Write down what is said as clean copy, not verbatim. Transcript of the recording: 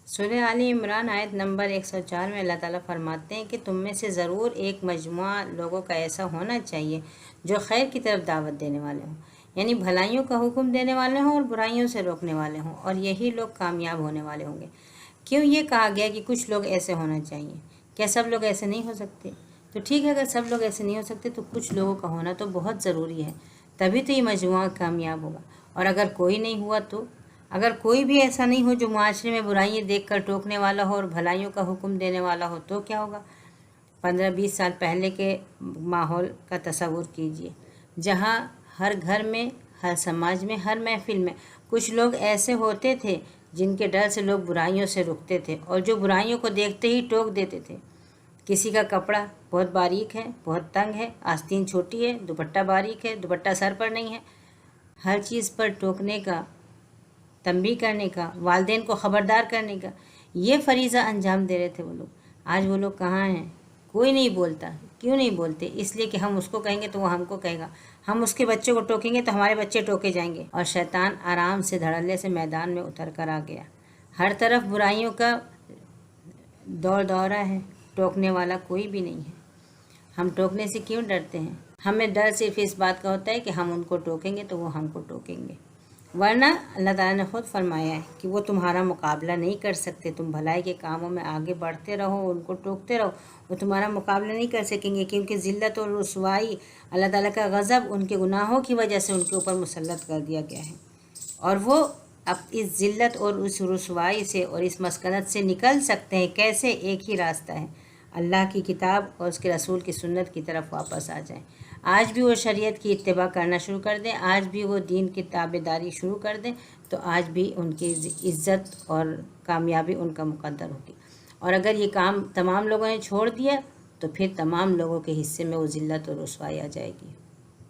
سورہ آل عمران آیت نمبر 104 میں اللہ تعالیٰ فرماتے ہیں کہ تم میں سے ضرور ایک مجموعہ لوگوں کا ایسا ہونا چاہیے جو خیر کی طرف دعوت دینے والے ہوں، یعنی بھلائیوں کا حکم دینے والے ہوں اور برائیوں سے روکنے والے ہوں، اور یہی لوگ کامیاب ہونے والے ہوں گے۔ کیوں یہ کہا گیا کہ کچھ لوگ ایسے ہونا چاہیے؟ کیا سب لوگ ایسے نہیں ہو سکتے؟ تو ٹھیک ہے، اگر سب لوگ ایسے نہیں ہو سکتے تو کچھ لوگوں کا ہونا تو بہت ضروری ہے، تبھی تو یہ مجموعہ کامیاب ہوگا۔ اور اگر کوئی نہیں ہوا تو، اگر کوئی بھی ایسا نہیں ہو جو معاشرے میں برائیاں دیکھ کر ٹوکنے والا ہو اور بھلائیوں کا حکم دینے والا ہو، تو کیا ہوگا؟ 15-20 سال پہلے کے ماحول کا تصور کیجئے، جہاں ہر گھر میں، ہر سماج میں، ہر محفل میں کچھ لوگ ایسے ہوتے تھے جن کے ڈر سے لوگ برائیوں سے رکتے تھے اور جو برائیوں کو دیکھتے ہی ٹوک دیتے تھے۔ کسی کا کپڑا بہت باریک ہے، بہت تنگ ہے، آستین چھوٹی ہے، دوپٹہ باریک ہے، دوپٹہ سر پر نہیں ہے، ہر چیز پر ٹوکنے کا، تنبیہ کرنے کا، والدین کو خبردار کرنے کا، یہ فریضہ انجام دے رہے تھے وہ لوگ۔ آج وہ لوگ کہاں ہیں؟ کوئی نہیں بولتا۔ کیوں نہیں بولتے؟ اس لیے کہ ہم اس کو کہیں گے تو وہ ہم کو کہے گا، ہم اس کے بچوں کو ٹوکیں گے تو ہمارے بچے ٹوکے جائیں گے، اور شیطان آرام سے دھڑلے سے میدان میں اتر کر آ گیا۔ ہر طرف برائیوں کا دورہ ہے، ٹوکنے والا کوئی بھی نہیں ہے۔ ہم ٹوکنے سے کیوں ڈرتے ہیں؟ ہمیں ڈر صرف اس بات کا ہوتا ہے کہ ہم ان کو ٹوکیں گے تو وہ ہم کو ٹوکیں گے، ورنہ اللہ تعالیٰ نے خود فرمایا ہے کہ وہ تمہارا مقابلہ نہیں کر سکتے۔ تم بھلائی کے کاموں میں آگے بڑھتے رہو، ان کو ٹوکتے رہو، وہ تمہارا مقابلہ نہیں کر سکیں گے، کیونکہ ذلت اور رسوائی، اللہ تعالیٰ کا غضب ان کے گناہوں کی وجہ سے ان کے اوپر مسلط کر دیا گیا ہے، اور وہ اب اس ذلت اور اس رسوائی سے اور اس مسکنت سے نکل سکتے ہیں کیسے؟ ایک ہی راستہ ہے، اللہ کی کتاب اور اس کے رسول کی سنت کی طرف واپس آ جائیں۔ آج بھی وہ شریعت کی اتباع کرنا شروع کر دیں، آج بھی وہ دین کی تابعداری شروع کر دیں، تو آج بھی ان کی عزت اور کامیابی ان کا مقدر ہوگی۔ اور اگر یہ کام تمام لوگوں نے چھوڑ دیا تو پھر تمام لوگوں کے حصے میں وہ ذلت اور رسوائی آ جائے گی۔